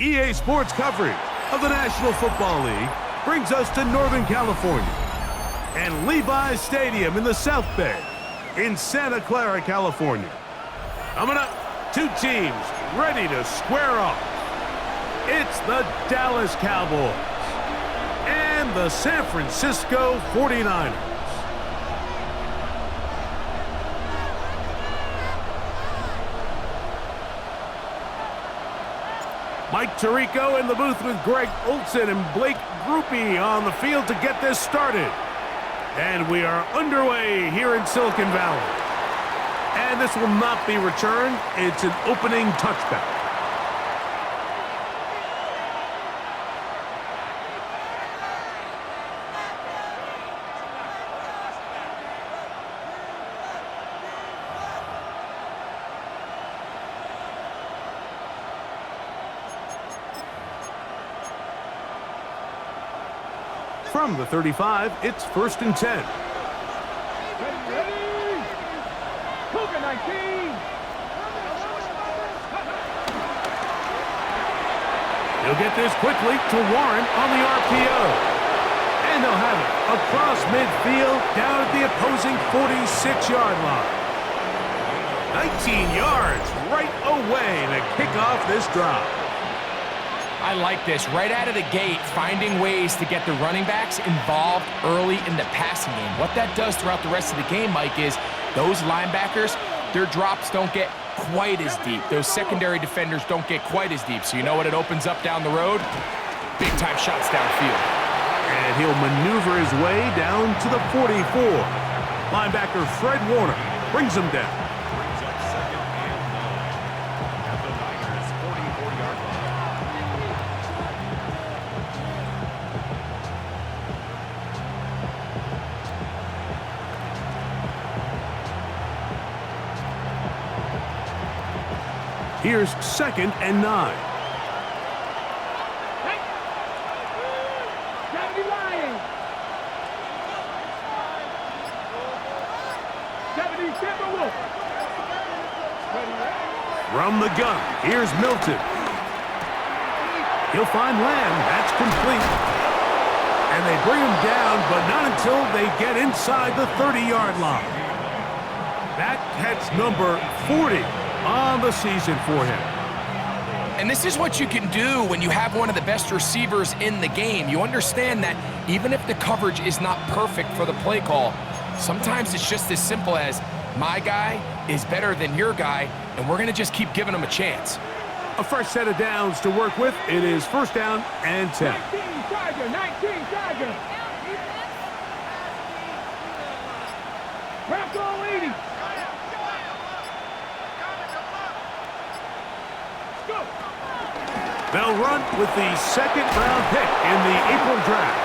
EA Sports coverage of the National Football League brings us to Northern California and Levi's Stadium in the South Bay in Santa Clara, California. Coming up, two teams ready to square off. It's the Dallas Cowboys and the San Francisco 49ers. Mike Tirico in the booth with Greg Olson and Blake Grupe on the field to get this started. And we are underway here in Silicon Valley. And this will not be returned. It's an opening touchback. From the 35, it's 1st and 10. Ready. Cougar 19. He'll get this quickly to Warren on the RPO. And they'll have it across midfield down at the opposing 46-yard line. 19 yards right away to kick off this drive. I like this. Right out of the gate, finding ways to get the running backs involved early in the passing game. What that does throughout the rest of the game, Mike, is those linebackers, their drops don't get quite as deep. Those secondary defenders don't get quite as deep. So you know what it opens up down the road? Big-time shots downfield. And he'll maneuver his way down to the 44. Linebacker Fred Warner brings him down. Here's 2nd and 9. 70 Lions. 70 Timberwolves. From the gun, here's Milton. He'll find Lamb. That's complete. And they bring him down, but not until they get inside the 30-yard line. That catch number 40 on the season for him. And this is what you can do when you have one of the best receivers in the game. You understand that even if the coverage is not perfect for the play call, sometimes it's just as simple as my guy is better than your guy, and we're going to just keep giving him a chance. A fresh set of downs to work with. It is 1st down and 10. 19 Tiger, 19 Tiger. Bronco 80. They'll run with the 2nd-round pick in the April draft.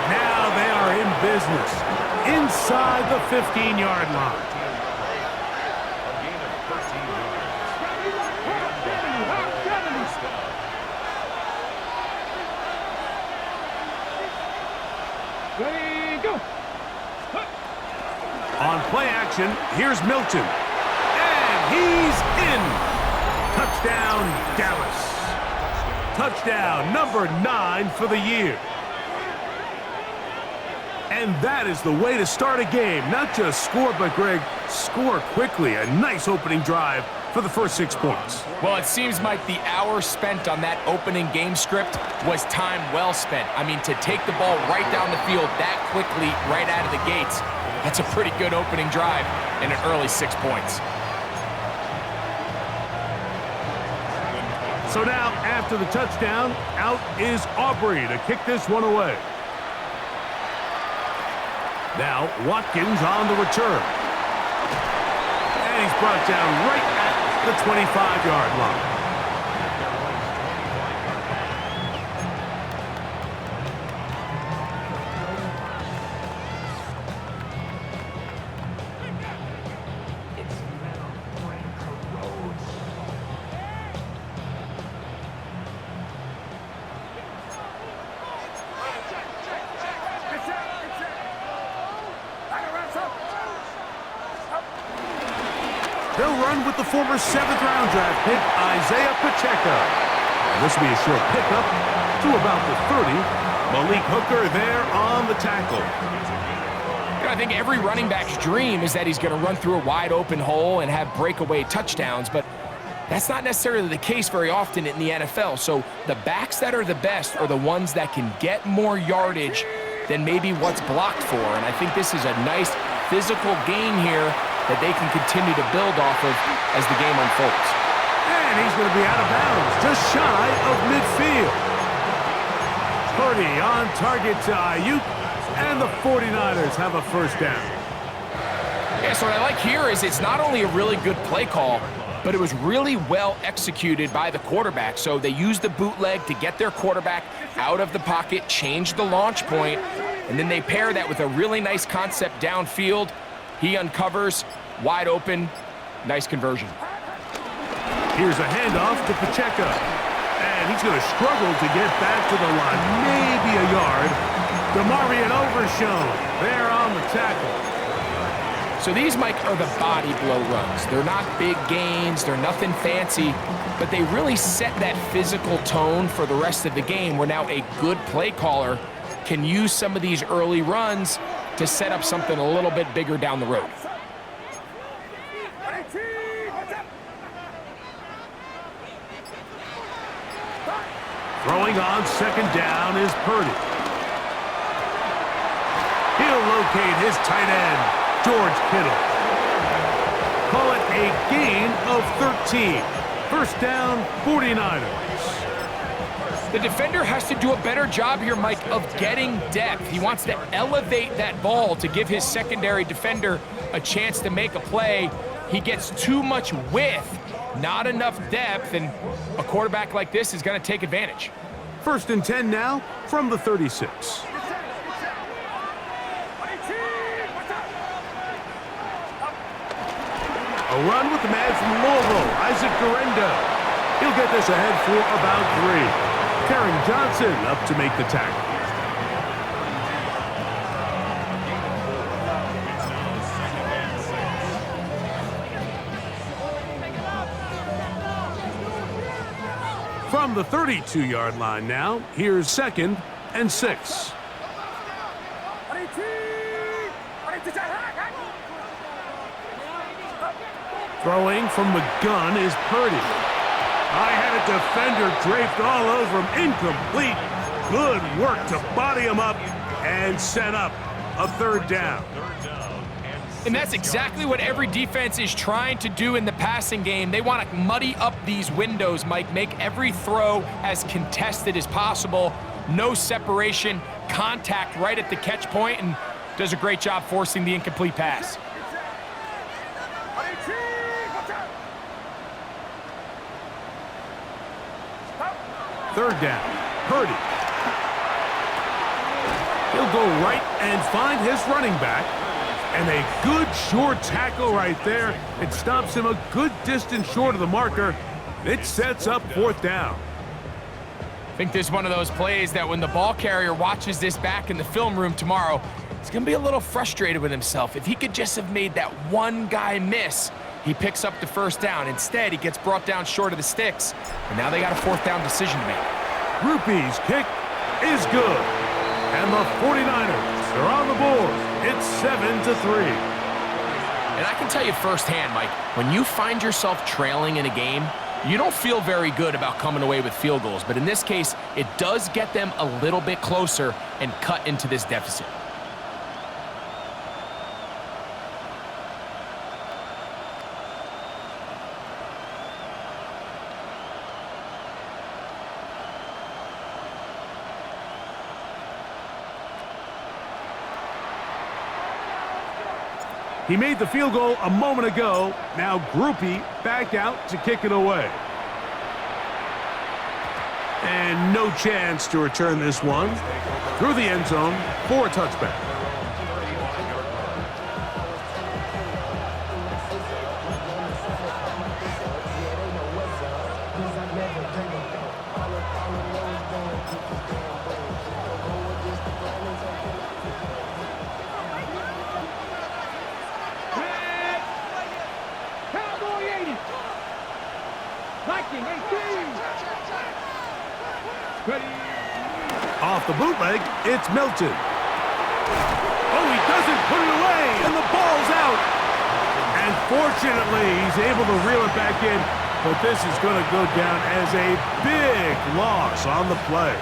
Now they are in business inside the 15-yard line. Ready, go. On play action, here's Milton. And he's in. Touchdown, Dallas. Touchdown number 9 for the year. And that is the way to start a game. Not just score, but, Greg, score quickly. A nice opening drive for the first 6 points. Well, it seems like the hour spent on that opening game script was time well spent. I mean, to take the ball right down the field that quickly right out of the gates, that's a pretty good opening drive and an early 6 points. So now, after the touchdown, out is Aubrey to kick this one away. Now, Watkins on the return. And he's brought down right at the 25-yard line. They'll run with the former 7th-round draft pick, Isaiah Pacheco. And this will be a short pickup to about the 30. Malik Hooker there on the tackle. I think every running back's dream is that he's going to run through a wide open hole and have breakaway touchdowns, but that's not necessarily the case very often in the NFL. So the backs that are the best are the ones that can get more yardage than maybe what's blocked for. And I think this is a nice physical game here that they can continue to build off of as the game unfolds. And he's going to be out of bounds, just shy of midfield. Purdy on target to Ayuk, and the 49ers have a first down. Yeah, so what I like here is it's not only a really good play call, but it was really well executed by the quarterback. So they used the bootleg to get their quarterback out of the pocket, change the launch point, and then they pair that with a really nice concept downfield. He uncovers, wide open, nice conversion. Here's a handoff to Pacheco, and he's going to struggle to get back to the line, maybe a yard. DeMarvion Overshown there on the tackle. So these, Mike, are the body blow runs. They're not big gains, they're nothing fancy, but they really set that physical tone for the rest of the game where now a good play caller can use some of these early runs to set up something a little bit bigger down the road. Throwing on second down is Purdy. He'll locate his tight end, George Kittle. Call it a gain of 13. First down, 49ers. The defender has to do a better job here, Mike, of getting depth. He wants to elevate that ball to give his secondary defender a chance to make a play. He gets too much width, not enough depth, and a quarterback like this is going to take advantage. First and 10 now from the 36. A run with the man from Louisville, Isaac Guerendo. He'll get this ahead for about 3. Karen Johnson up to make the tackle. From the 32-yard line now, here's second and 6. Throwing from the gun is Purdy. I had a defender draped all over him. Incomplete. Good work to body him up and set up a third down. And that's exactly what every defense is trying to do in the passing game. They want to muddy up these windows, Mike, make every throw as contested as possible. No separation, contact right at the catch point, and does a great job forcing the incomplete pass. Third down, Purdy. He'll go right and find his running back. And a good short tackle right there. It stops him a good distance short of the marker. It sets up fourth down. I think this is one of those plays that when the ball carrier watches this back in the film room tomorrow, he's going to be a little frustrated with himself. If he could just have made that one guy miss, he picks up the first down. Instead, he gets brought down short of the sticks, and now they got a fourth down decision to make. Rupee's kick is good. And the 49ers are on the board. It's 7-3. And I can tell you firsthand, Mike, when you find yourself trailing in a game, you don't feel very good about coming away with field goals. But in this case, it does get them a little bit closer and cut into this deficit. He made the field goal a moment ago. Now Groupie back out to kick it away. And no chance to return this one through the end zone for a touchback. Ready. Off the bootleg, it's Milton. Oh, he doesn't put it away, and the ball's out. And fortunately, he's able to reel it back in, but this is going to go down as a big loss on the play.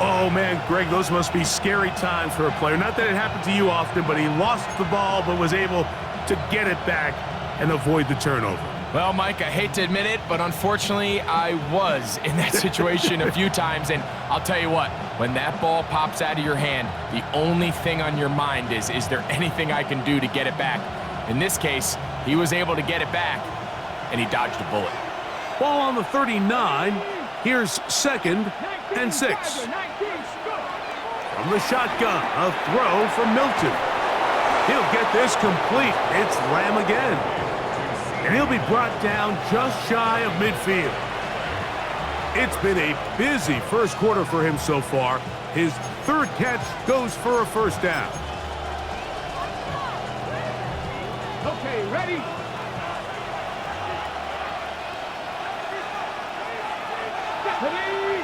Oh, man, Greg, those must be scary times for a player. Not that it happened to you often, but he lost the ball but was able to get it back and avoid the turnover. Well, Mike, I hate to admit it, but unfortunately, I was in that situation a few times, and I'll tell you what, when that ball pops out of your hand, the only thing on your mind is there anything I can do to get it back? In this case, he was able to get it back, and he dodged a bullet. Ball on the 39. Here's 2nd and 6. From the shotgun, a throw from Milton. He'll get this complete. It's Lamb again. And he'll be brought down just shy of midfield. It's been a busy first quarter for him so far. His 3rd catch goes for a first down. Okay, ready. Ready.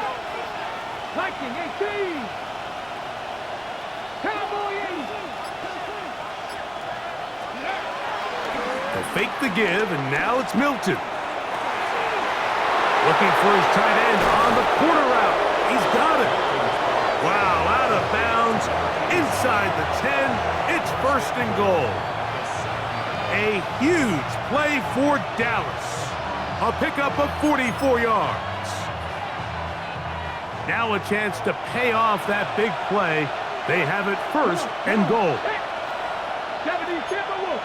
Viking 18. Cowboy 8. They'll fake the give, and now it's Milton. Looking for his tight end on the corner route. He's got it. Wow, out of bounds, inside the 10. It's 1st and goal. A huge play for Dallas. A pickup of 44 yards. Now a chance to pay off that big play. They have it 1st and goal. 97 Wolf.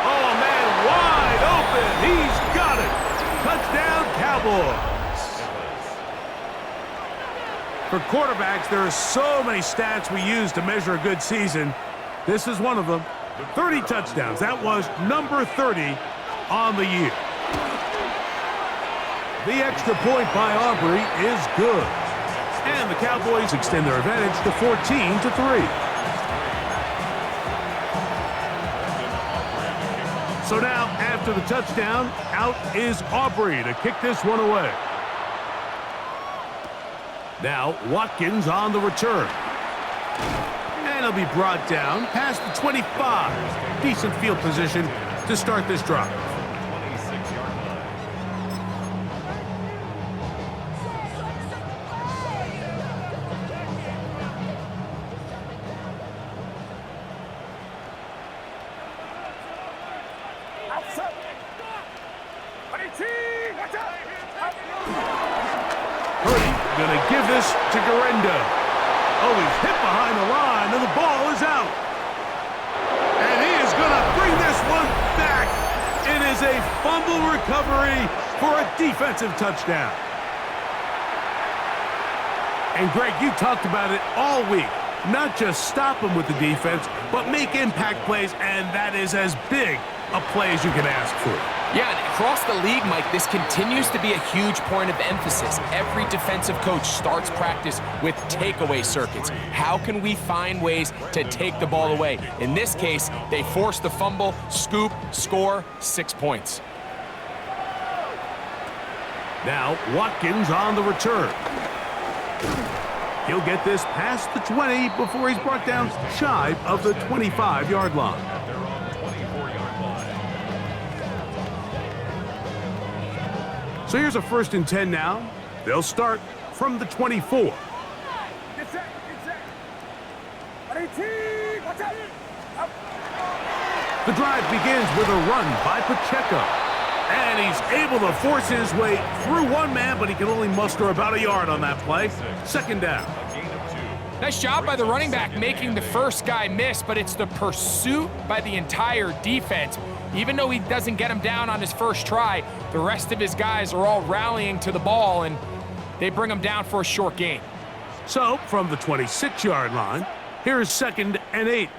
Oh, man, wide open. He's got it. Touchdown, Cowboys. For quarterbacks, there are so many stats we use to measure a good season. This is one of them. 30 touchdowns. That was number 30 on the year. The extra point by Aubrey is good. And the Cowboys extend their advantage to 14-3. So now, after the touchdown, out is Aubrey to kick this one away. Now, Watkins on the return. And he'll be brought down past the 25. Decent field position to start this drive. Purdy gonna give this to Garendo. Oh, he's hit behind the line, and the ball is out. And he is gonna bring this one back. It is a fumble recovery for a defensive touchdown. And Greg, you talked about it all week. Not just stop him with the defense, but make impact plays, and that is as big a play as you can ask for. Yeah, and across the league, Mike, this continues to be a huge point of emphasis. Every defensive coach starts practice with takeaway circuits. How can we find ways to take the ball away? In this case, they force the fumble, scoop, score, 6 points. Now, Watkins on the return. He'll get this past the 20 before he's brought down shy of the 25-yard line. So here's a 1st and 10 now. They'll start from the 24. The drive begins with a run by Pacheco. And he's able to force his way through one man, but he can only muster about a yard on that play. 2nd down. Nice job by the running back making the first guy miss, but it's the pursuit by the entire defense. Even though he doesn't get him down on his first try, the rest of his guys are all rallying to the ball, and they bring him down for a short gain. So, from the 26-yard line, here's 2nd and 8.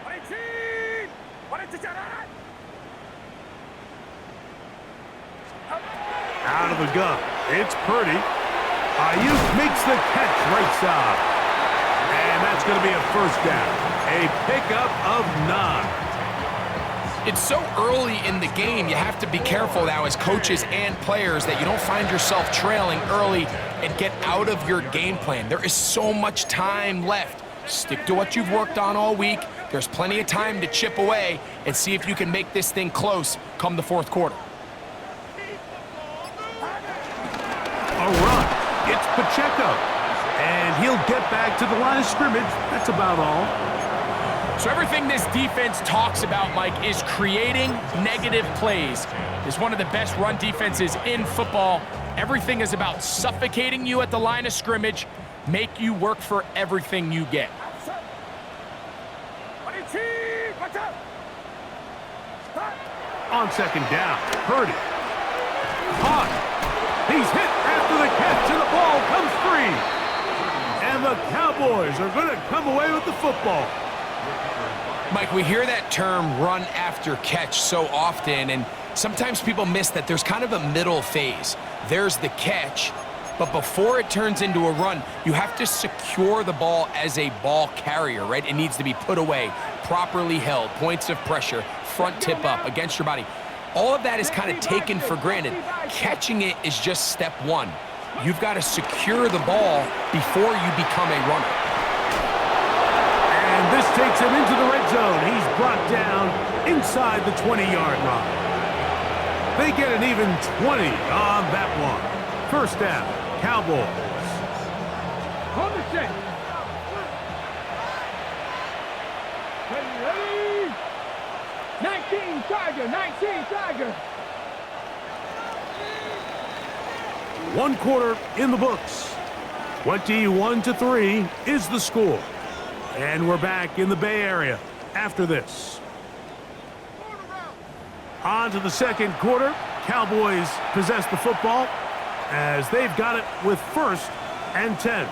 Out of the gun, it's Purdy. Ayuk makes the catch right side. And that's going to be a 1st down. A pickup of 9. It's so early in the game, you have to be careful now as coaches and players that you don't find yourself trailing early and get out of your game plan. There is so much time left. Stick to what you've worked on all week. There's plenty of time to chip away and see if you can make this thing close come the fourth quarter. A run. It's Pacheco. And he'll get back to the line of scrimmage. That's about all. So everything this defense talks about, Mike, is creating negative plays. It's one of the best run defenses in football. Everything is about suffocating you at the line of scrimmage, make you work for everything you get. On second down, Purdy. Caught. He's hit after the catch, and the ball comes free. And the Cowboys are going to come away with the football. Mike, we hear that term run after catch so often, and sometimes people miss that there's kind of a middle phase. There's the catch, but before it turns into a run, you have to secure the ball as a ball carrier, right? It needs to be put away, properly held, points of pressure, front tip up against your body. All of that is kind of taken for granted. Catching it is just step one. You've got to secure the ball before you become a runner. And this takes him into the red zone. He's brought down inside the 20-yard line. They get an even 20 on that one. First down, Cowboys. On the set. Ready? 19 Tiger, 19 Tiger. 1 quarter in the books. 21-3 is the score. And we're back in the Bay Area after this. On to the second quarter. Cowboys possess the football as they've got it with 1st and 10.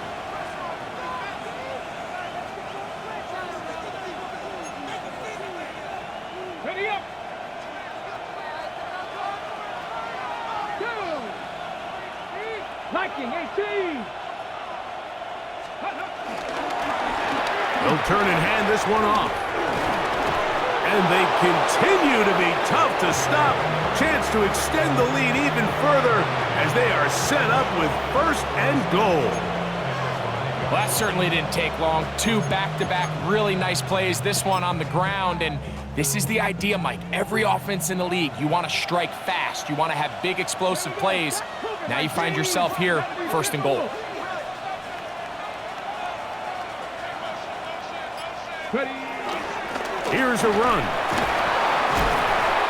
Ready up. Go. Liking 18. They'll turn and hand this one off. And they continue to be tough to stop. Chance to extend the lead even further as they are set up with 1st and goal. Well, that certainly didn't take long. 2 back-to-back really nice plays, this one on the ground, and this is the idea, Mike. Every offense in the league, you want to strike fast. You want to have big explosive plays. Now you find yourself here, 1st and goal. Ready. Here's a run.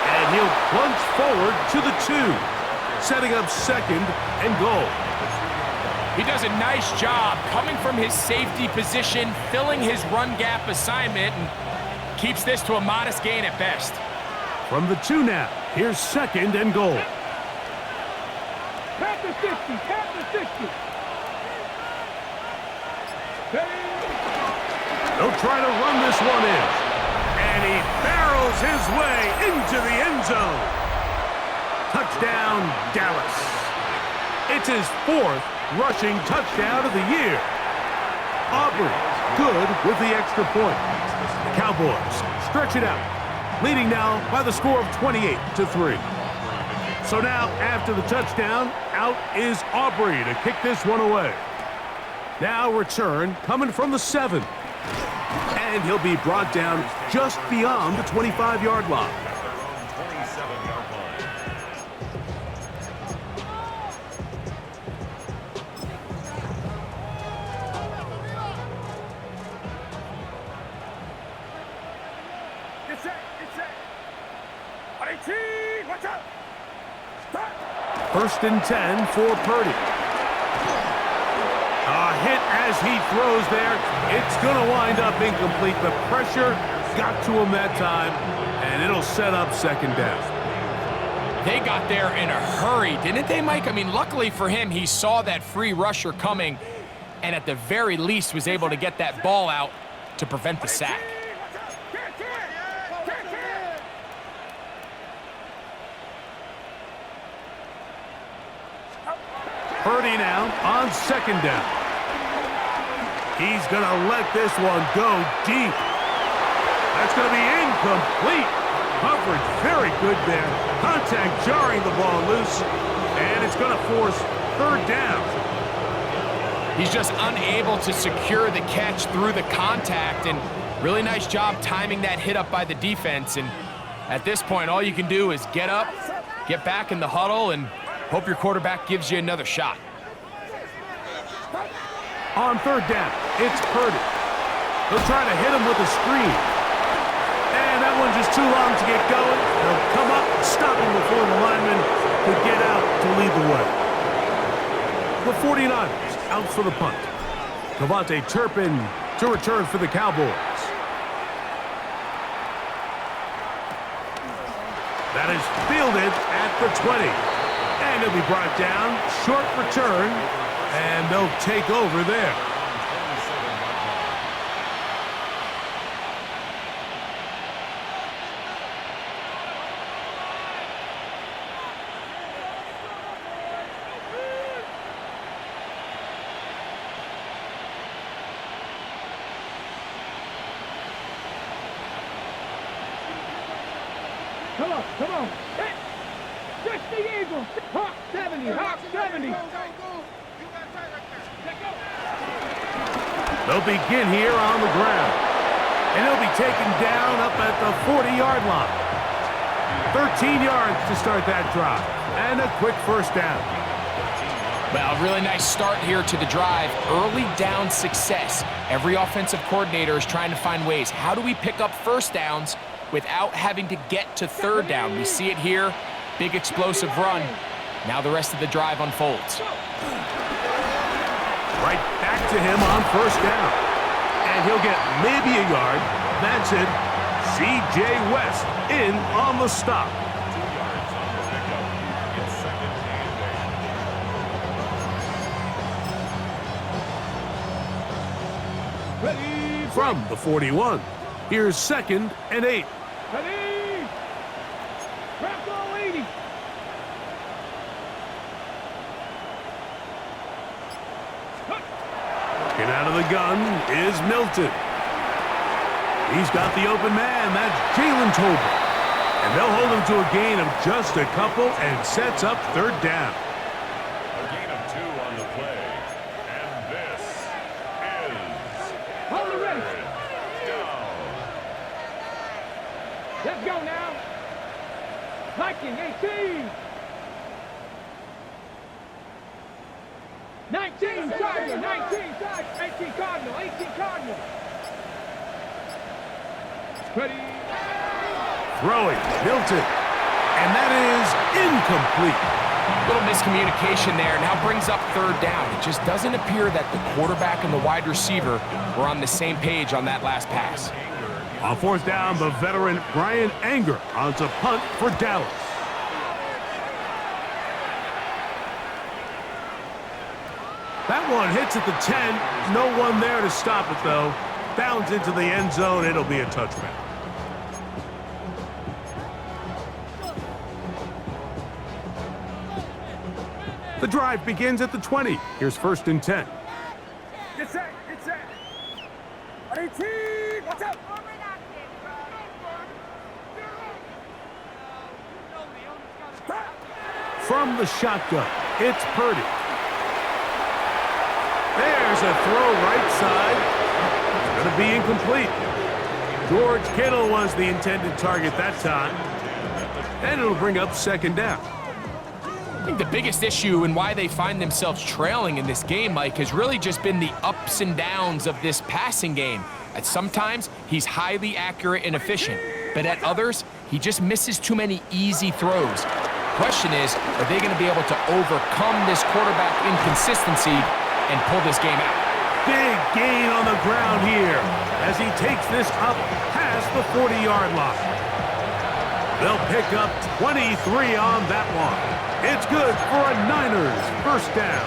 And he'll plunge forward to the 2, setting up 2nd and goal. He does a nice job coming from his safety position, filling his run gap assignment, and keeps this to a modest gain at best. From the 2 now, here's 2nd and goal. Tap the 60, tap the 60. Ready. They'll try to run this one in. And he barrels his way into the end zone. Touchdown, Dallas. It's his 4th rushing touchdown of the year. Aubrey, good with the extra point. The Cowboys stretch it out, leading now by the score of 28-3. So now, after the touchdown, out is Aubrey to kick this one away. Now return coming from the 7. And he'll be brought down just beyond the 25-yard line. Get set, get set. 18, watch out. Start. 1st and 10 for Purdy. A hit as he throws there. It's going to wind up incomplete. The pressure got to him that time, and it'll set up 2nd down. They got there in a hurry, didn't they, Mike? I mean, luckily for him, he saw that free rusher coming, and at the very least was able to get that ball out to prevent the sack. Purdy now on 2nd down. He's going to let this one go deep. That's going to be incomplete. Coverage very good there. Contact jarring the ball loose. And it's going to force third down. He's just unable to secure the catch through the contact, and really nice job timing that hit up by the defense. And at this point, all you can do is get up, get back in the huddle, and hope your quarterback gives you another shot. On third down, it's Purdy. He'll try to hit him with a screen. And that one's just too long to get going. He'll come up and stop him before the lineman could get out to lead the way. The 49ers out for the punt. Devontae Turpin to return for the Cowboys. That is fielded at the 20. And it'll be brought down. Short return. And they'll take over there. Come on. Hit. Just the Eagles. Hawk 70. Hawk 70. They'll begin here on the ground. And he'll be taken down up at the 40-yard line. 13 yards to start that drive. And a quick first down. Well, really nice start here to the drive. Early down success. Every offensive coordinator is trying to find ways. How do we pick up first downs without having to get to third down? We see it here. Big explosive run. Now the rest of the drive unfolds. Right back to him on first down. And he'll get maybe a yard. That's it. C.J. West in on the stop. From the 41, here's 2nd and 8. Ready. Grab ball 80. Get out of the gun is Milton. He's got the open man. That's Jalen Tolbert. And they'll hold him to a gain of just a couple and sets up third down. A gain of 2 on the play. And this is Hold it ready. down. Let's go now. Viking 18. 19 Cardinal. 19 Cardinal. 18 Cardinal. 18 Cardinal. Ready. Throwing, Milton. And that is incomplete. Little miscommunication there. Now brings up third down. It just doesn't appear that the quarterback and the wide receiver were on the same page on that last pass. On fourth down, the veteran Brian Anger on to punt for Dallas. That one hits at the 10. No one there to stop it, though. Bounds into the end zone. It'll be a touchback. The drive begins at the 20. Here's 1st and 10. Get set. Get set. 18. Watch out. From the shotgun, it's Purdy. There's a throw right side. It's going to be incomplete. George Kittle was the intended target that time. And it'll bring up 2nd down. I think the biggest issue and why they find themselves trailing in this game, Mike, has really just been the ups and downs of this passing game. At sometimes, he's highly accurate and efficient, but at others, he just misses too many easy throws. Question is, are they going to be able to overcome this quarterback inconsistency and pull this game out? Big gain on the ground here as he takes this up past the 40-yard line. They'll pick up 23 on that one. It's good for a Niners first down.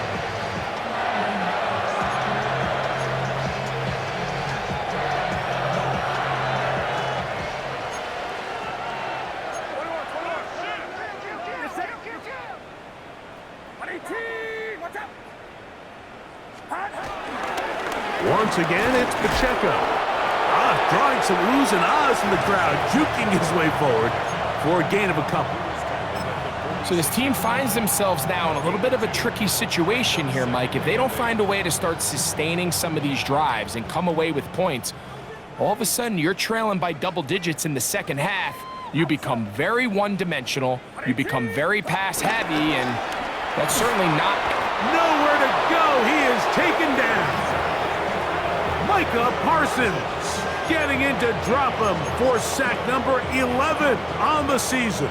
Once again, it's Pacheco. Drawing some oohs and ahs from the crowd, juking his way forward for a gain of a couple. So this team finds themselves now in a little bit of a tricky situation here, Mike. If they don't find a way to start sustaining some of these drives and come away with points, all of a sudden you're trailing by double digits in the second half. You become very one-dimensional, you become very pass-heavy, and that's certainly not... Nowhere to go. He is taken down. Micah Parsons getting in to drop him for sack number 11 on the season.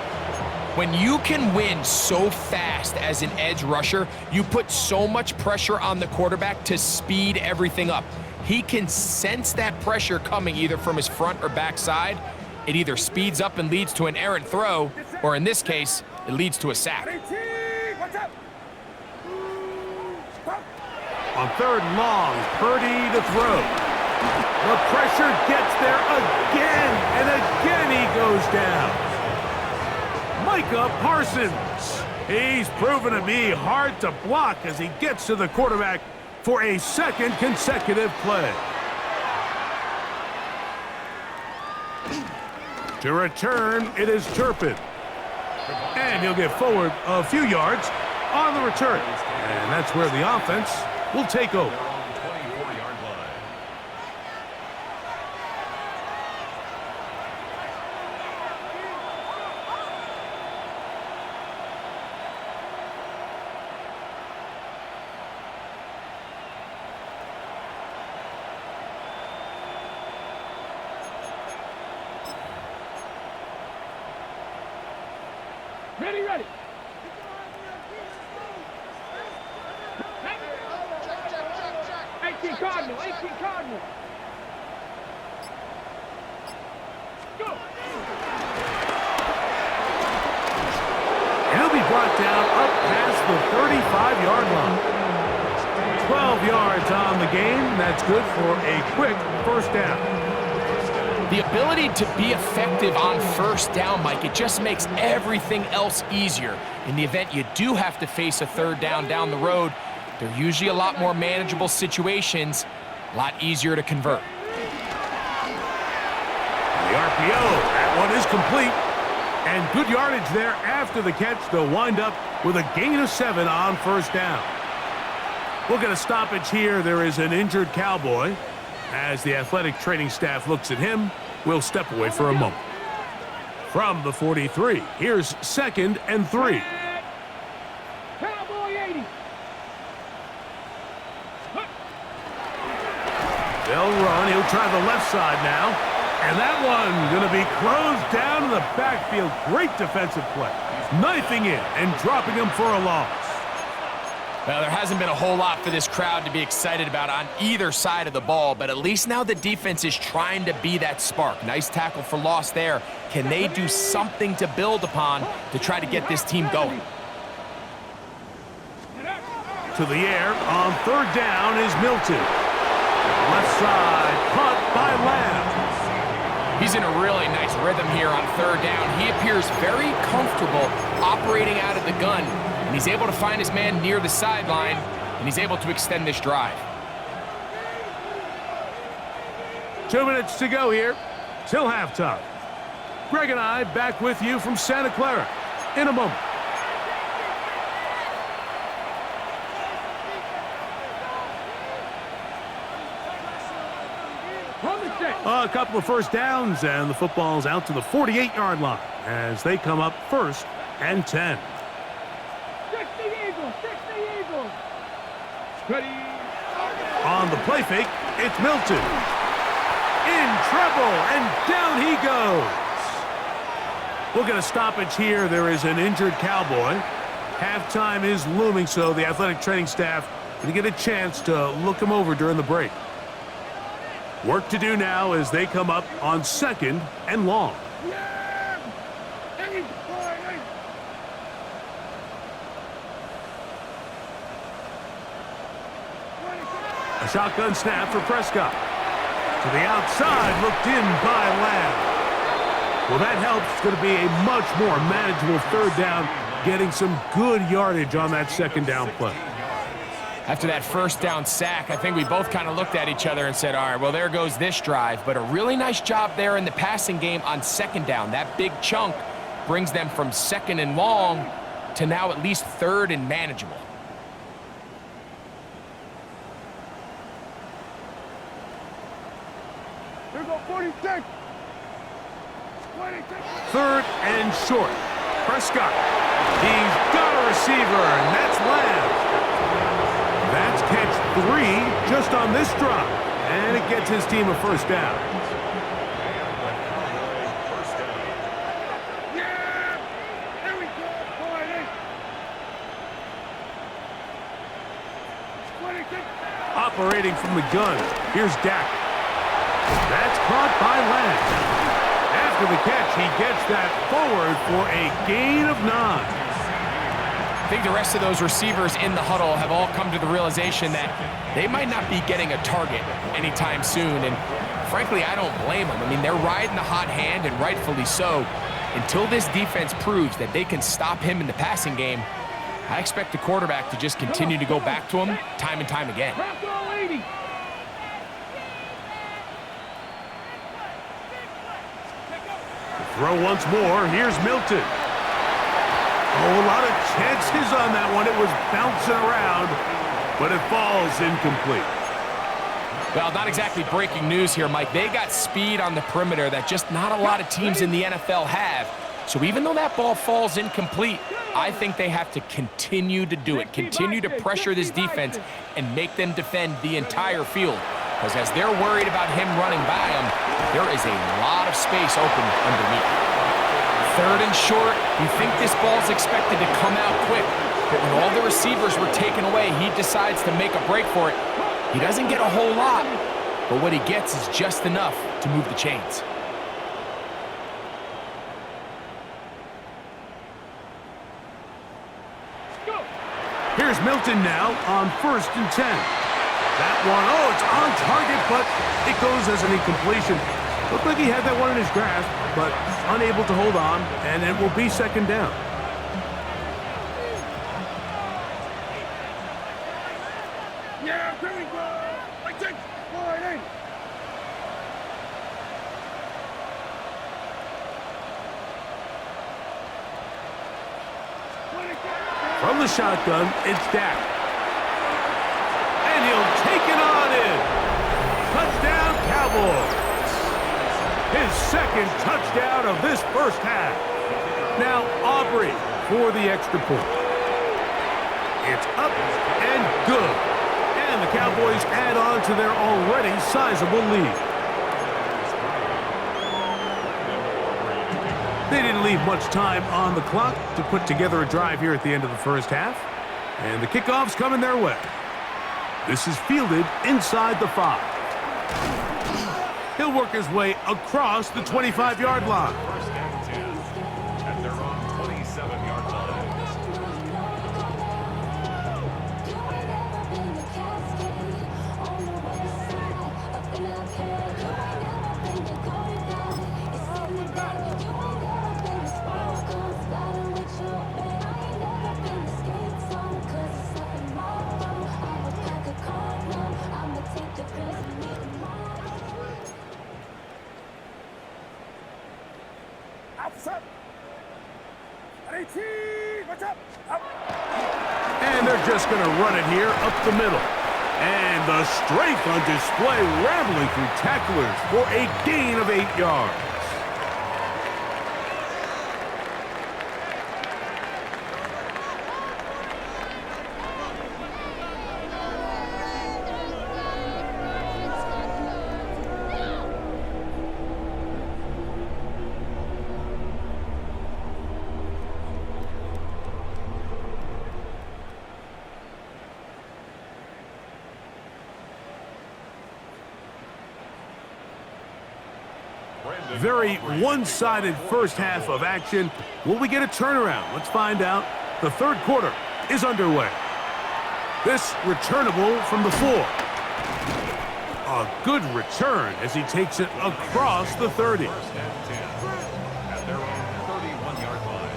When you can win so fast as an edge rusher, you put so much pressure on the quarterback to speed everything up. He can sense that pressure coming either from his front or back side. It either speeds up and leads to an errant throw, or in this case, it leads to a sack. On third and long, Purdy to throw. The pressure gets there again, and again he goes down. Micah Parsons. He's proven to be hard to block as he gets to the quarterback for a second consecutive play. To return, it is Turpin. And he'll get forward a few yards on the return. And that's where the offense will take over. Ready. 18 Cardinal. Go. And he'll be brought down up past the 35-yard line. 12 yards on the game. That's good for a quick first down. The ability to be effective on first down, Mike, it just makes everything else easier. In the event you do have to face a third down the road, they're usually a lot more manageable situations, a lot easier to convert. The RPO, that one is complete. And good yardage there after the catch. They'll wind up with a gain of 7 on first down. We'll get a stoppage here. There is an injured Cowboy. As the athletic training staff looks at him, we'll step away for a moment. From the 43, here's 2nd and 3. Cowboy 80. They'll run. He'll try the left side now. And that one going to be closed down in the backfield. Great defensive play. Knifing in and dropping him for a loss. Well, there hasn't been a whole lot for this crowd to be excited about on either side of the ball, but at least now the defense is trying to be that spark. Nice tackle for loss there. Can they do something to build upon to try to get this team going? To the air on third down is Milton. Left side, punt by Lamb. He's in a really nice rhythm here on third down. He appears very comfortable operating out of the gun. And he's able to find his man near the sideline, and he's able to extend this drive. 2 minutes to go here till halftime. Greg and I back with you from Santa Clara in a moment. A couple of first downs, and the football's out to the 48-yard line as they come up 1st and 10. 60 Eagles. Ready. On the play fake, it's Milton. In trouble, and down he goes. We'll get a stoppage here. There is an injured Cowboy. Halftime is looming, so the athletic training staff going to get a chance to look him over during the break. Work to do now as they come up on 2nd and long. A shotgun snap for Prescott. To the outside, looked in by Lamb. Well, that helps. It's going to be a much more manageable third down, getting some good yardage on that second down play. After that first down sack, I think we both kind of looked at each other and said, all right, well, there goes this drive. But a really nice job there in the passing game on second down. That big chunk brings them from second and long to now at least third and manageable. Here go 46. 26. Third and short. Prescott. He's got a receiver, and that's Lamb. That's catch 3 just on this drop. And it gets his team a first down. Yeah! There we go. 26. Operating from the gun. Here's Dak. That's caught by Lamb. After the catch, he gets that forward for a gain of 9. I think the rest of those receivers in the huddle have all come to the realization that they might not be getting a target anytime soon. And frankly, I don't blame them. I mean, they're riding the hot hand, and rightfully so. Until this defense proves that they can stop him in the passing game, I expect the quarterback to just continue to go back to him time and time again. Crack all 80. Throw once more. Here's Milton. Oh, a lot of chances on that one. It was bouncing around, but it falls incomplete. Well, not exactly breaking news here, Mike. They got speed on the perimeter that just not a lot of teams in the NFL have. So even though that ball falls incomplete, I think they have to continue to do it. Continue to pressure this defense and make them defend the entire field. Because as they're worried about him running by them, there is a lot of space open underneath. Third and short, you think this ball's expected to come out quick, but when all the receivers were taken away, he decides to make a break for it. He doesn't get a whole lot, but what he gets is just enough to move the chains. Here's Milton now on 1st and 10. That one, oh, it's on target, but it goes as an incompletion. Looked like he had that one in his grasp, but unable to hold on, and it will be second down. Yeah, here we go. I take 48. From the shotgun, it's Dak. And he'll take it on in. Touchdown, Cowboys. His second touchdown of this first half. Now Aubrey for the extra point. It's up and good. And the Cowboys add on to their already sizable lead. They didn't leave much time on the clock to put together a drive here at the end of the first half. And the kickoff's coming their way. This is fielded inside the 5. He'll work his way across the 25-yard line. First and 10 at their own 27-yard line. And they're just going to run it here up the middle. And the strength on display, rambling through tacklers for a gain of 8 yards. Very one-sided first half of action. Will we get a turnaround? Let's find out. The third quarter is underway. This returnable from the 4. A good return as he takes it across the 30. First and 10 at their own 31-yard line.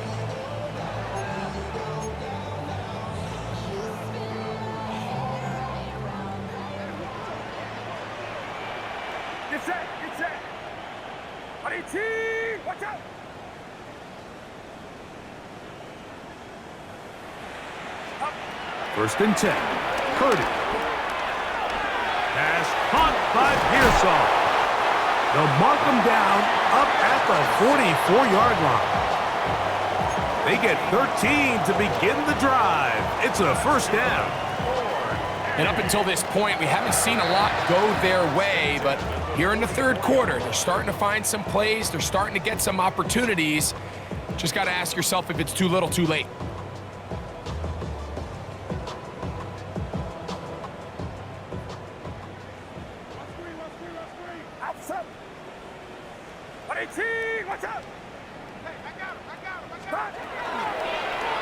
set, get set. 22, watch out. First and 10. Purdy. Pass caught by Pearsall. They'll mark him down up at the 44-yard line. They get 13 to begin the drive. It's a first down. And up until this point, we haven't seen a lot go their way, but here in the third quarter, they're starting to find some plays. They're starting to get some opportunities. Just got to ask yourself if it's too little, too late.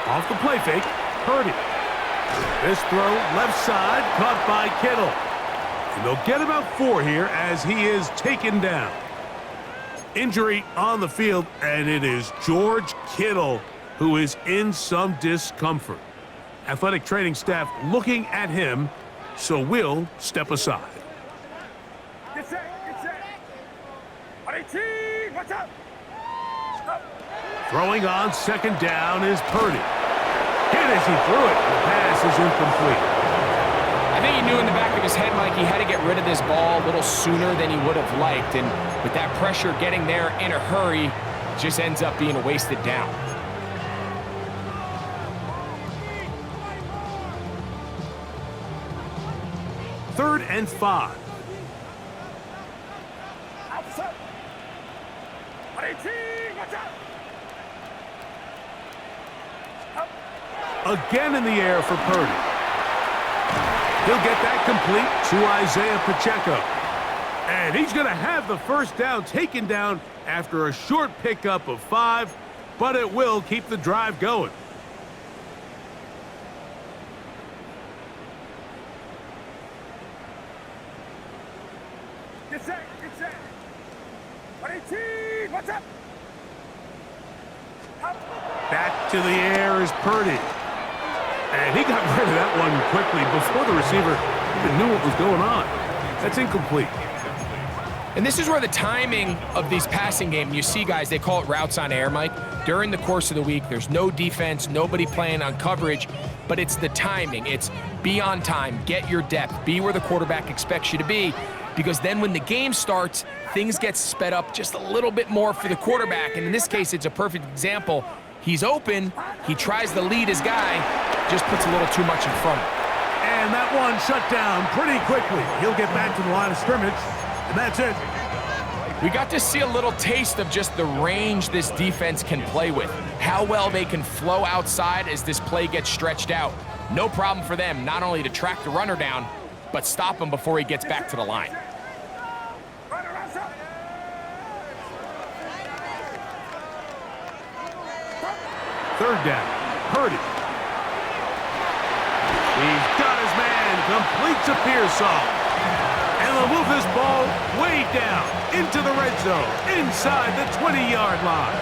Off the play fake, Purdy. This throw left side caught by Kittle. And they'll get about 4 here as he is taken down. Injury on the field, and it is George Kittle who is in some discomfort. Athletic training staff looking at him, so we'll step aside. Get set, get set. 22, watch out. Throwing on second down is Purdy. Hit as he threw it. The pass is incomplete. I think he knew in the back of his head, Mike, he had to get rid of this ball a little sooner than he would have liked. And with that pressure getting there in a hurry, it just ends up being a wasted down. Third and 5. Outside. 22, watch out. Again in the air for Purdy. He'll get that complete to Isaiah Pacheco. And he's going to have the first down taken down after a short pickup of 5, but it will keep the drive going. Get set, get set. 22, watch out. Back to the air is Purdy. And he got rid of that one quickly before the receiver even knew what was going on. That's incomplete. And this is where the timing of these passing games, you see guys, they call it routes on air, Mike. During the course of the week, there's no defense, nobody playing on coverage, but it's the timing. It's be on time, get your depth, be where the quarterback expects you to be, because then when the game starts, things get sped up just a little bit more for the quarterback. And in this case, it's a perfect example. He's open, he tries to lead his guy, just puts a little too much in front of him. And that one shut down pretty quickly. He'll get back to the line of scrimmage, and that's it. We got to see a little taste of just the range this defense can play with, how well they can flow outside as this play gets stretched out. No problem for them not only to track the runner down, but stop him before he gets back to the line. Third down, Purdy. He's got his man, completes a Pearsall. And they'll move this ball way down into the red zone, inside the 20-yard line.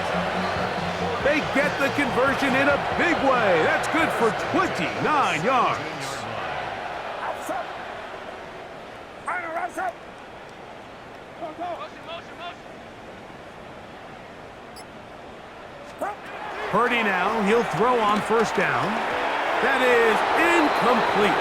They get the conversion in a big way. That's good for 29 yards. Outside. Runner, outside. Go, go. Motion. Purdy now, he'll throw on first down. That is incomplete.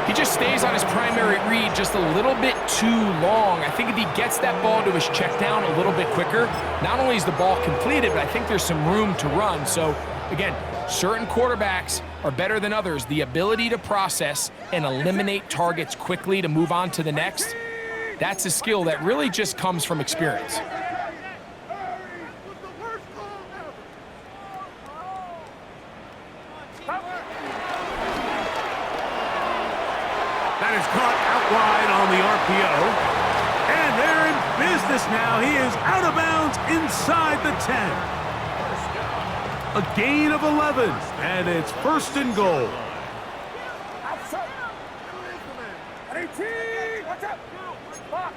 He just stays on his primary read just a little bit too long. I think if he gets that ball to his check down a little bit quicker, not only is the ball completed, but I think there's some room to run. So, again, certain quarterbacks are better than others. The ability to process and eliminate targets quickly to move on to the next, that's a skill that really just comes from experience. That is caught out wide on the RPO. And they're in business now. He is out of bounds inside the 10. A gain of 11, and it's first and goal. Outside. 18, watch out. Box.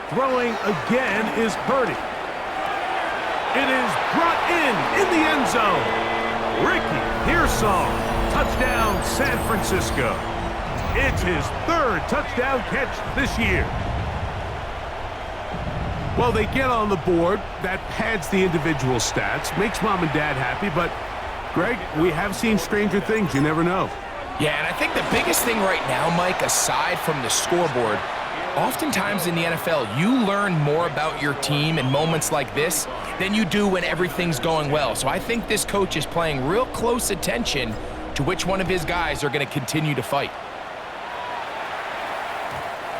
Throwing again is Purdy. It is brought in the end zone. Ricky Pearsall. Touchdown, San Francisco. It's his 3rd touchdown catch this year. Well, they get on the board. That pads the individual stats, makes mom and dad happy, but Greg, we have seen stranger things. You never know. Yeah, and I think the biggest thing right now, Mike, aside from the scoreboard, oftentimes in the NFL, you learn more about your team in moments like this than you do when everything's going well. So I think this coach is paying real close attention to which one of his guys are going to continue to fight.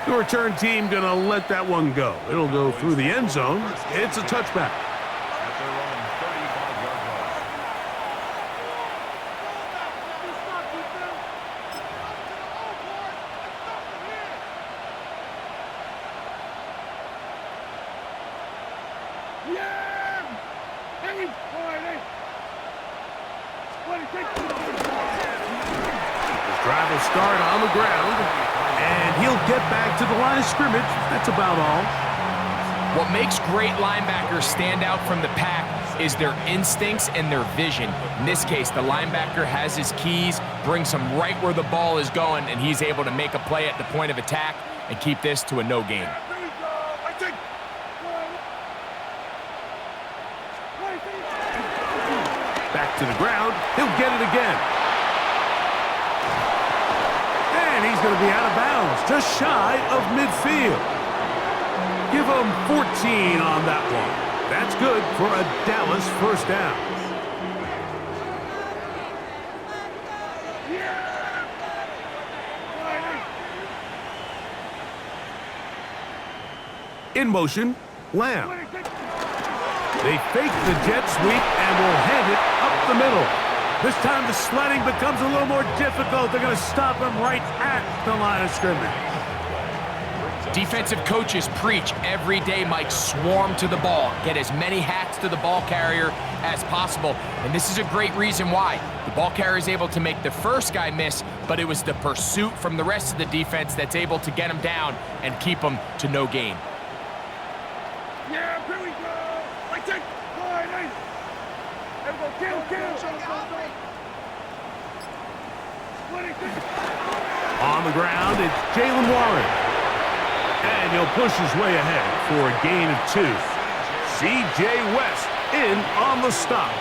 The return team going to let that one go. It'll go through the end zone. It's a touchback. Drive will start on the ground, and he'll get back to the line of scrimmage. That's about all. What makes great linebackers stand out from the pack is their instincts and their vision. In this case, the linebacker has his keys, brings him right where the ball is going, and he's able to make a play at the point of attack and keep this to a no gain. Back to the ground. He'll get it again. And he's going to be out of bounds, just shy of midfield. Give him 14 on that one. That's good for a Dallas first down. In motion, Lamb. They fake the jet sweep and will hand it up the middle. This time the sledding becomes a little more difficult. They're going to stop him right at the line of scrimmage. Defensive coaches preach every day, Mike, swarm to the ball. Get as many hats to the ball carrier as possible. And this is a great reason why. The ball carrier is able to make the first guy miss, but it was the pursuit from the rest of the defense that's able to get him down and keep him to no gain. Yeah, here we go. I take. On the ground, it's Jalen Warren. And he'll push his way ahead for a gain of 2. C.J. West in on the stop.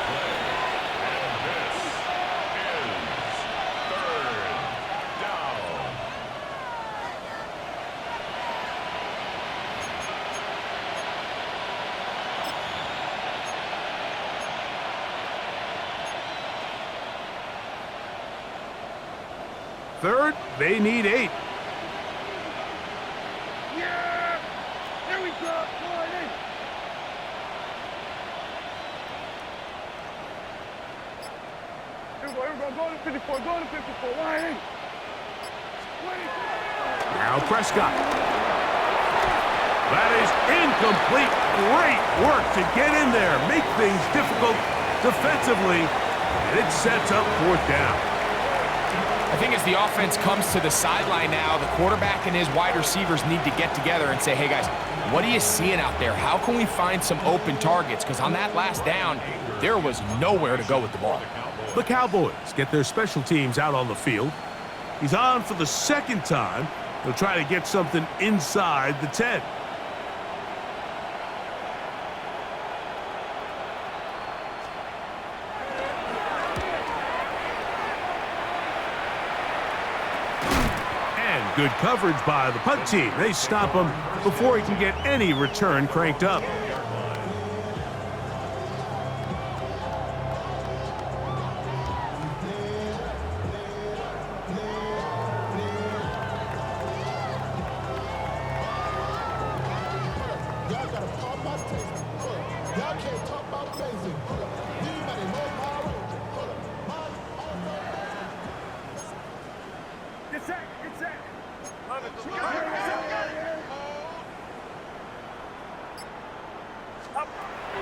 Third, they need 8. Yeah! Here we go! Here we go. Go to 54. Go to 54. Line. Now Prescott. That is incomplete. Great work to get in there. Make things difficult defensively. And it sets up 4th down. I think as the offense comes to the sideline now, the quarterback and his wide receivers need to get together and say, hey guys, what are you seeing out there? How can we find some open targets? Because on that last down, there was nowhere to go with the ball. The Cowboys get their special teams out on the field. He's on for the 2nd time. They'll try to get something inside the 10. Good coverage by the punt team. They stop him before he can get any return cranked up.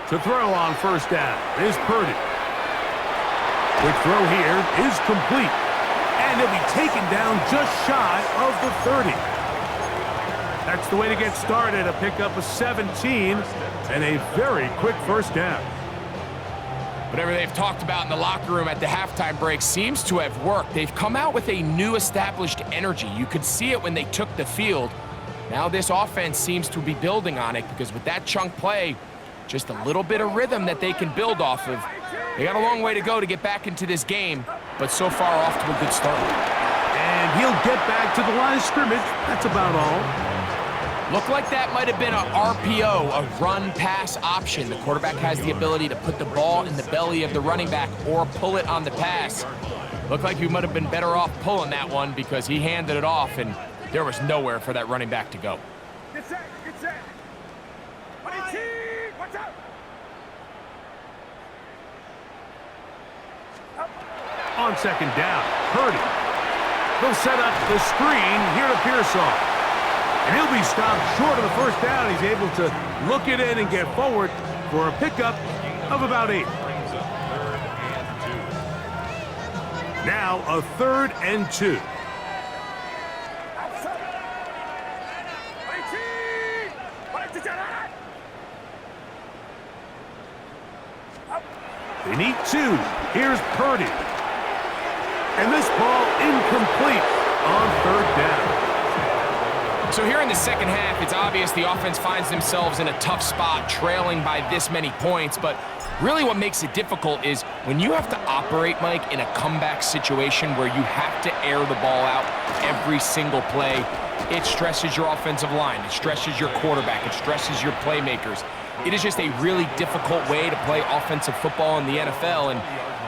To throw on 1st down is Purdy. Quick throw here is complete. And he'll be taken down just shy of the 30. That's the way to get started. A pickup of 17 and a very quick 1st down. Whatever they've talked about in the locker room at the halftime break seems to have worked. They've come out with a new established energy. You could see it when they took the field. Now this offense seems to be building on it because with that chunk play, just a little bit of rhythm that they can build off of. They got a long way to go to get back into this game, but so far off to a good start. And he'll get back to the line of scrimmage. That's about all. Looked like that might have been a RPO, a run-pass option. The quarterback has the ability to put the ball in the belly of the running back or pull it on the pass. Looked like he might have been better off pulling that one because he handed it off, and there was nowhere for that running back to go. Get set, get set. Watch out. On second down, Purdy. He'll set up the screen here to Pearsall. And he'll be stopped short of the first down. He's able to look it in and get forward for a pickup of about 8. Now a 3rd and 2. They need 2. Here's Purdy. And this ball incomplete on 3rd down. So here in the second half, it's obvious the offense finds themselves in a tough spot, trailing by this many points. But really what makes it difficult is when you have to operate, Mike, in a comeback situation where you have to air the ball out every single play, it stresses your offensive line, it stresses your quarterback, it stresses your playmakers. It is just a really difficult way to play offensive football in the NFL, and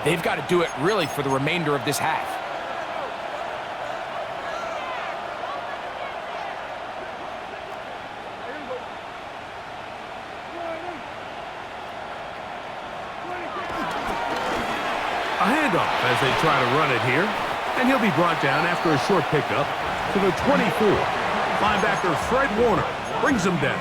they've got to do it really for the remainder of this half. A handoff as they try to run it here. And he'll be brought down after a short pickup to the 24. Linebacker Fred Warner brings him down.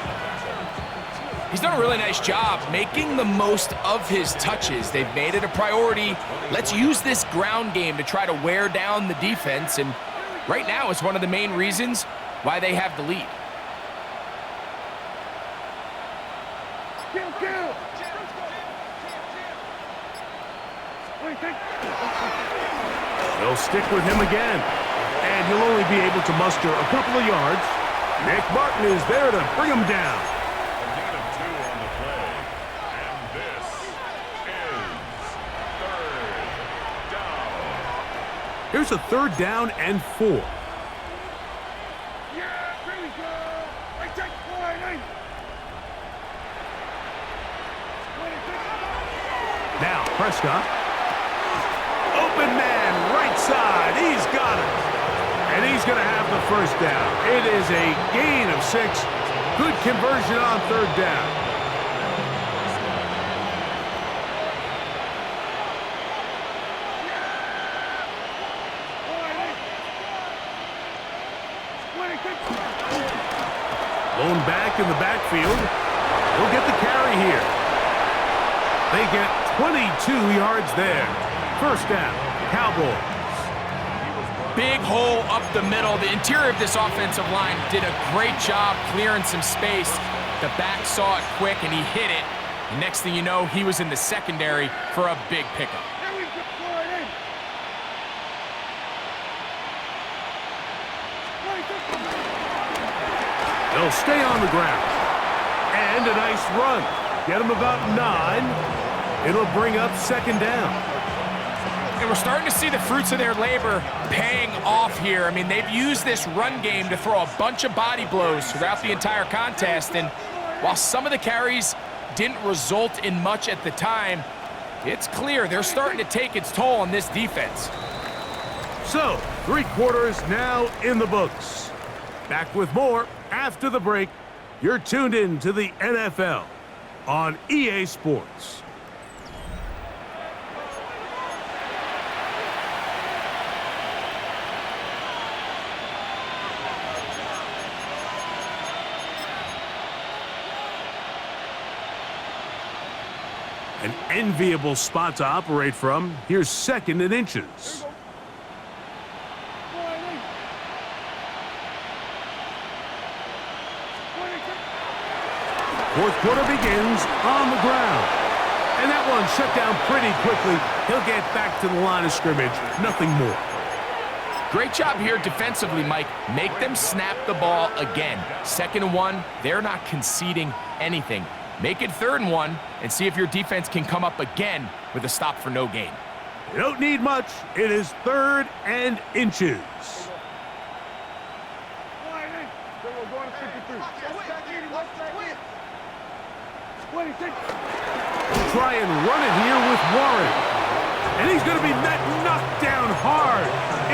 He's done a really nice job making the most of his touches. They've made it a priority. Let's use this ground game to try to wear down the defense. And right now, it's one of the main reasons why they have the lead. Kill. They'll stick with him again. And he'll only be able to muster a couple of yards. Nick Martin is there to bring him down. Here's a 3rd down and 4. Yeah, there we go. Now Prescott. Open man, right side. He's got it. And he's going to have the first down. It is a gain of 6. Good conversion on 3rd down. Blown back in the backfield. He'll get the carry here. They get 22 yards there. First down, Cowboys. Big hole up the middle. The interior of this offensive line did a great job clearing some space. The back saw it quick, and he hit it. The next thing you know, he was in the secondary for a big pickup. They'll stay on the ground. And a nice run. Get him about 9. It'll bring up 2nd down. And we're starting to see the fruits of their labor paying off here. I mean, they've used this run game to throw a bunch of body blows throughout the entire contest. And while some of the carries didn't result in much at the time, it's clear they're starting to take its toll on this defense. So, 3 quarters now in the books. Back with more after the break. You're tuned in to the NFL on EA Sports. An enviable spot to operate from. Here's 2nd and inches. Fourth quarter begins on the ground. And that one shut down pretty quickly. He'll get back to the line of scrimmage. Nothing more. Great job here defensively, Mike. Make them snap the ball again. 2nd and 1, they're not conceding anything. Make it 3rd and 1 and see if your defense can come up again with a stop for no gain. You don't need much. It is 3rd and inches. Try and run it here with Warren. And he's going to be knocked down hard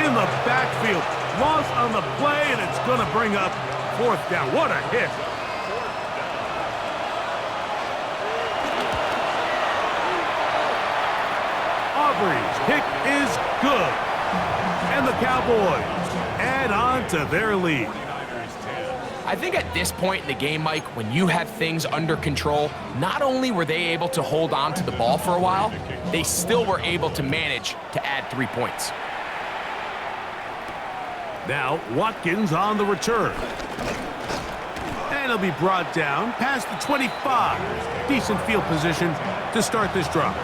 in the backfield. Loss on the play, and it's going to bring up 4th down. What a hit. Aubrey's kick is good. And the Cowboys add on to their lead. I think at this point in the game, Mike, when you have things under control, not only were they able to hold on to the ball for a while, they still were able to manage to add 3 points. Now, Watkins on the return. And he'll be brought down past the 25. Decent field position to start this drive.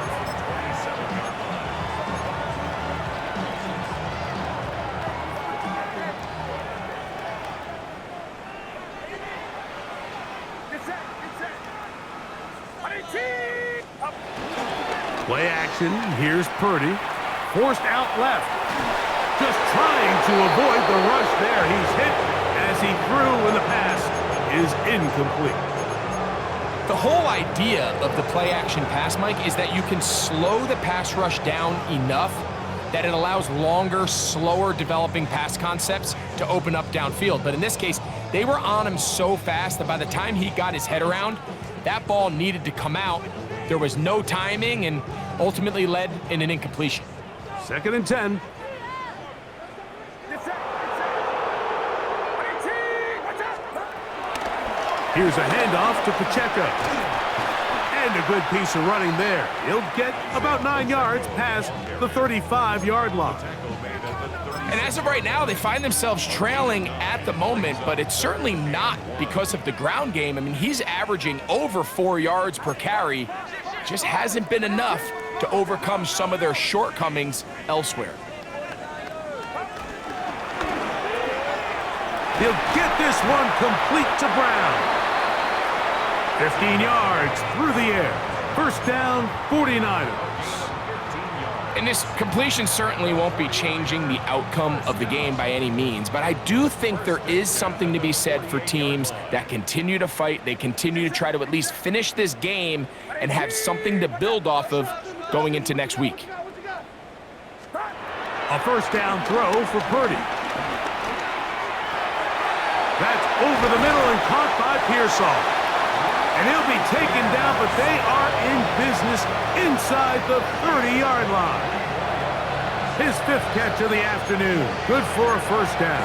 Play action. Here's Purdy. Forced out left. Just trying to avoid the rush there. He's hit as he threw, and the pass is incomplete. The whole idea of the play action pass, Mike, is that you can slow the pass rush down enough that it allows longer, slower developing pass concepts to open up downfield. But in this case, they were on him so fast that by the time he got his head around, that ball needed to come out. There was no timing and ultimately led in an incompletion. 2nd and 10. Here's a handoff to Pacheco. And a good piece of running there. He'll get about 9 yards past the 35-yard line. And as of right now, they find themselves trailing at the moment, but it's certainly not because of the ground game. I mean, he's averaging over 4 yards per carry. Just hasn't been enough to overcome some of their shortcomings elsewhere. He'll get this one complete to Brown. 15 yards through the air. 1st down, 49ers. And this completion certainly won't be changing the outcome of the game by any means, but I do think there is something to be said for teams that continue to fight. They continue to try to at least finish this game and have something to build off of going into next week. A 1st down throw for Purdy. That's over the middle and caught by Pearsall. And he'll be taken down, but they are in business inside the 30-yard line. His 5th catch of the afternoon. Good for a 1st down.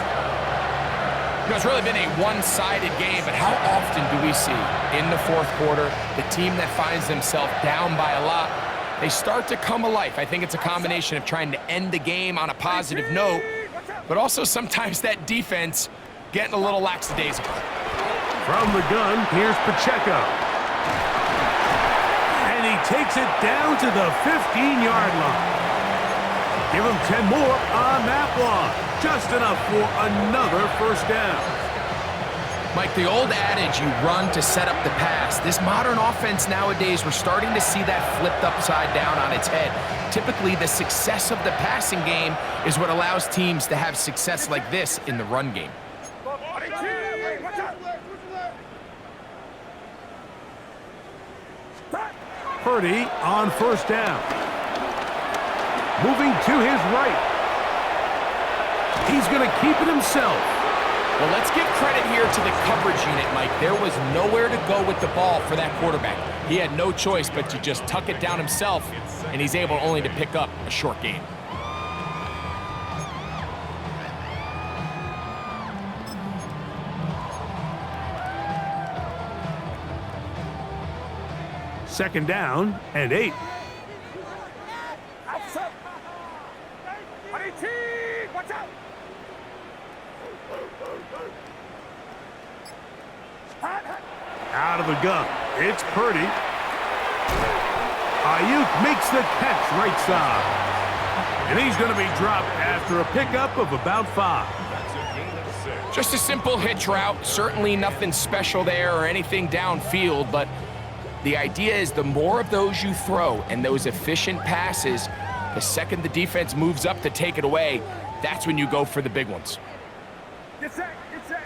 You know, it's really been a one-sided game, but how often do we see in the 4th quarter the team that finds themselves down by a lot, they start to come alive? I think it's a combination of trying to end the game on a positive note, but also sometimes that defense getting a little lackadaisical. From the gun, here's Pacheco. And he takes it down to the 15-yard line. Give him 10 more on that one. Just enough for another 1st down. Mike, the old adage, you run to set up the pass. This modern offense nowadays, we're starting to see that flipped upside down on its head. Typically, the success of the passing game is what allows teams to have success like this in the run game. Purdy on 1st down. Moving to his right. He's going to keep it himself. Well, let's give credit here to the coverage unit, Mike. There was nowhere to go with the ball for that quarterback. He had no choice but to just tuck it down himself, and he's able only to pick up a short gain. Second down and 8. Out of the gun. It's Purdy. Ayuk makes the catch right side. And he's going to be dropped after a pickup of about 5. That's a gain of 6. Just a simple hitch route. Certainly nothing special there or anything downfield, but the idea is the more of those you throw and those efficient passes, the second the defense moves up to take it away, that's when you go for the big ones. Get set, get set.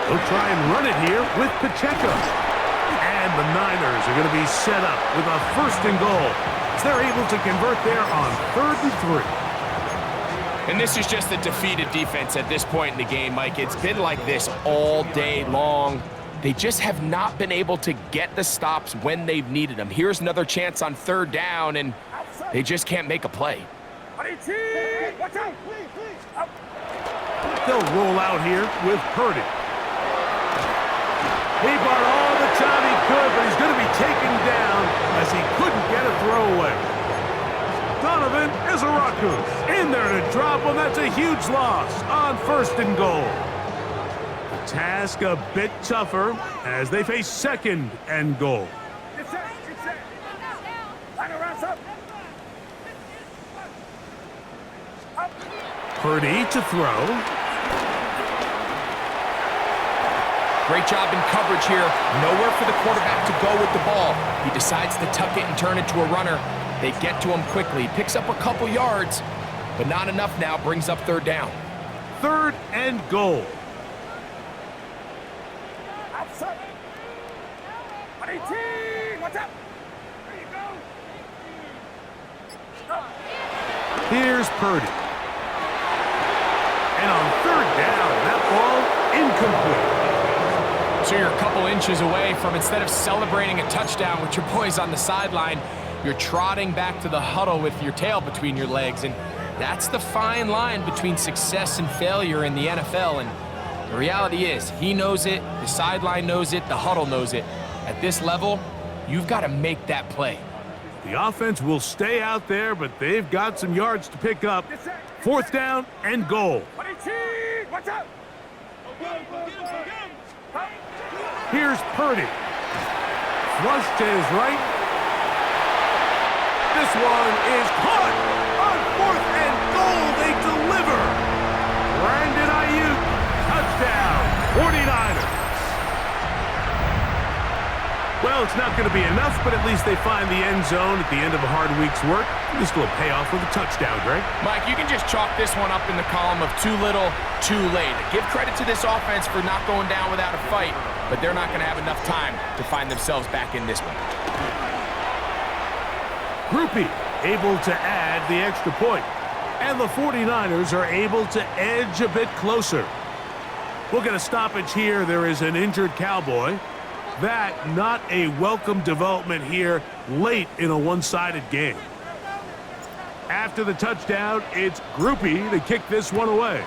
They'll try and run it here with Pacheco. And the Niners are going to be set up with a 1st and goal as they're able to convert there on 3rd and 3. And this is just a defeated defense at this point in the game, Mike. It's been like this all day long. They just have not been able to get the stops when they've needed them. Here's another chance on 3rd down, and they just can't make a play. They'll roll out here with Purdy. He bought all the time he could, but he's going to be taken down as he couldn't get a throwaway. Donovan Izaraku in there to drop one. That's a huge loss on 1st and goal. The task a bit tougher as they face 2nd and goal. Get set, get set. Line around up. Purdy to throw. Great job in coverage here. Nowhere for the quarterback to go with the ball. He decides to tuck it and turn it to a runner. They get to him quickly. Picks up a couple yards, but not enough now. Brings up 3rd down. 3rd and goal. Outside. 118. What's up? There you go. Here's Purdy. And on 3rd down, that ball incomplete. So you're a couple inches away from, instead of celebrating a touchdown with your boys on the sideline, you're trotting back to the huddle with your tail between your legs. And that's the fine line between success and failure in the NFL. And the reality is, he knows it, the sideline knows it, the huddle knows it. At this level, you've got to make that play. The offense will stay out there, but they've got some yards to pick up. 4th down and goal. 118. What's up? Here's Purdy. Flush to his right. This one is caught on 4th and goal. They deliver. Brandon Ayuk, touchdown, 49ers. Well, it's not going to be enough, but at least they find the end zone at the end of a hard week's work. This will pay off with a touchdown, Greg. Mike, you can just chalk this one up in the column of too little, too late. Give credit to this offense for not going down without a fight, but they're not going to have enough time to find themselves back in this one. Groupie able to add the extra point, and the 49ers are able to edge a bit closer. We'll get a stoppage here. There is an injured Cowboy. That not a welcome development here late in a one-sided game. After the touchdown, it's Groupie to kick this one away.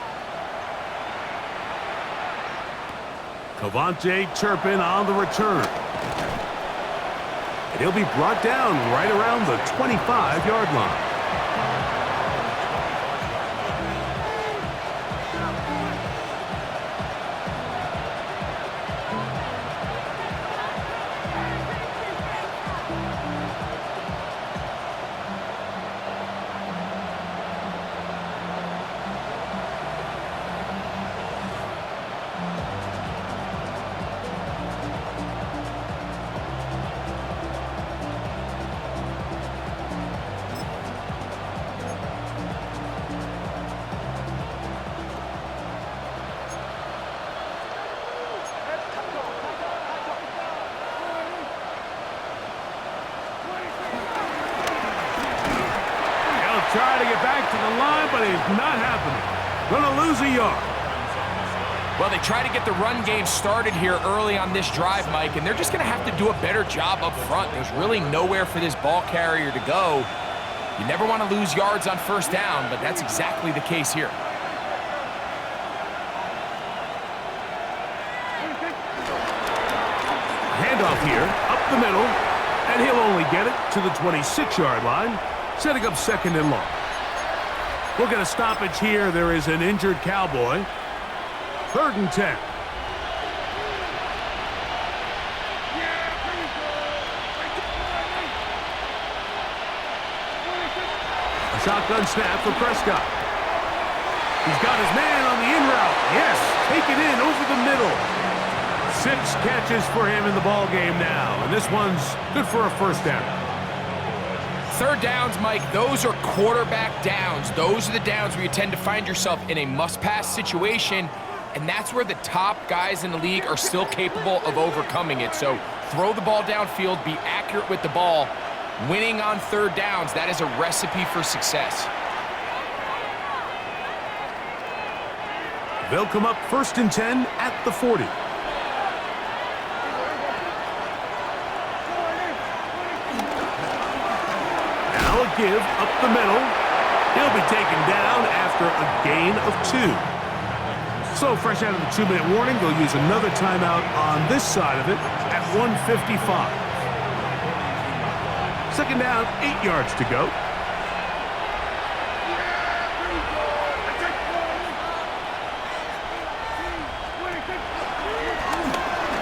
Cavante Turpin on the return. And he'll be brought down right around the 25-yard line. Try to get back to the line, but it's not happening. Gonna lose a yard. Well, they try to get the run game started here early on this drive, Mike, and they're just going to have to do a better job up front. There's really nowhere for this ball carrier to go. You never want to lose yards on 1st down, but that's exactly the case here. Handoff here, up the middle, and he'll only get it to the 26-yard line, setting up 2nd and long. We'll get a stoppage here. There is an injured Cowboy. 3rd and 10. shotgun snap for Prescott. He's got his man on the in route. Yes, take it in over the middle. 6 catches for him in the ball game now, and this one's good for a first down. Third downs, Mike, those are quarterback downs. Those are the downs where you tend to find yourself in a must-pass situation, and that's where the top guys in the league are still capable of overcoming it. So throw the ball downfield, be accurate with the ball. Winning on third downs, that is a recipe for success. They'll come up 1st and 10 at the 40. Now a give up the middle. He'll be taken down after a gain of 2. So fresh out of the 2-minute warning, they'll use another timeout on this side of it at 1:55. Second down, 8 yards to go.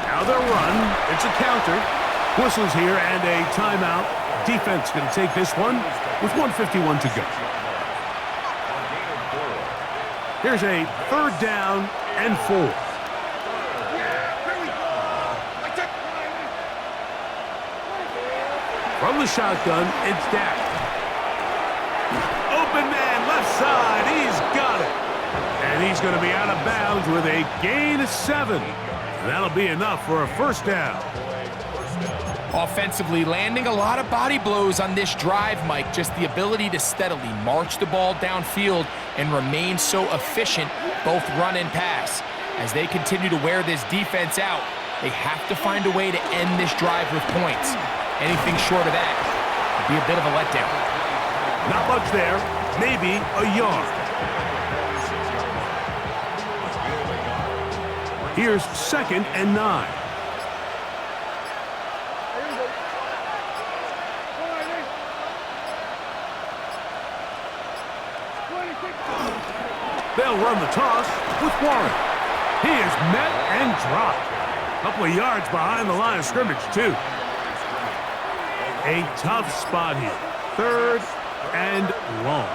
Now they'll run. It's a counter. Whistles here and a timeout. Defense going to take this one with 1:51 to go. Here's a 3rd down and 4. From the shotgun, it's Dak. Open man, left side. He's got it. And he's going to be out of bounds with a gain of 7. And that'll be enough for a first down. Offensively, landing a lot of body blows on this drive, Mike. Just the ability to steadily march the ball downfield and remain so efficient, both run and pass. As they continue to wear this defense out, they have to find a way to end this drive with points. Anything short of that would be a bit of a letdown. Not much there. Maybe a yard. Here's 2nd and 9. They'll run the toss with Warren. He is met and dropped. A couple of yards behind the line of scrimmage, too. A tough spot here. 3rd and long.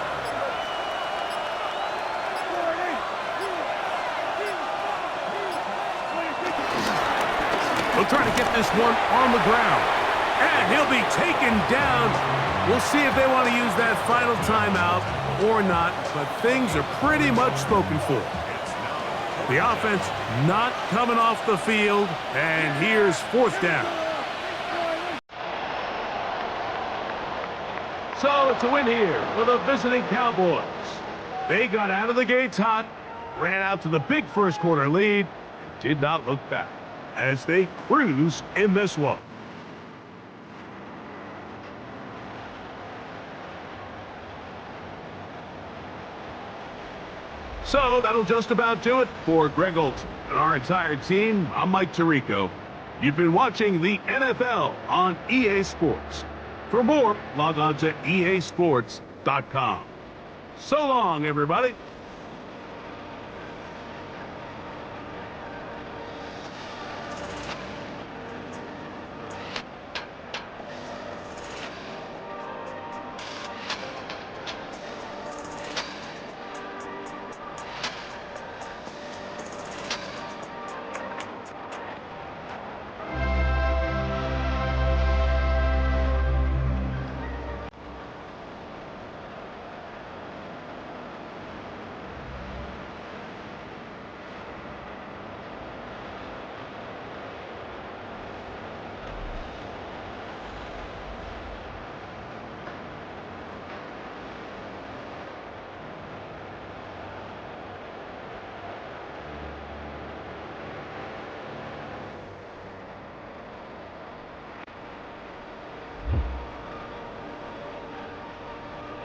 They'll try to get this one on the ground. And he'll be taken down. We'll see if they want to use that final timeout or not, but things are pretty much spoken for. The offense not coming off the field, and here's 4th down. So it's a win here for the visiting Cowboys. They got out of the gates hot, ran out to the big first quarter lead, and did not look back as they cruise in this one. So that'll just about do it for Greg Olson and our entire team. I'm Mike Tirico. You've been watching the NFL on EA Sports. For more, log on to easports.com. So long, everybody.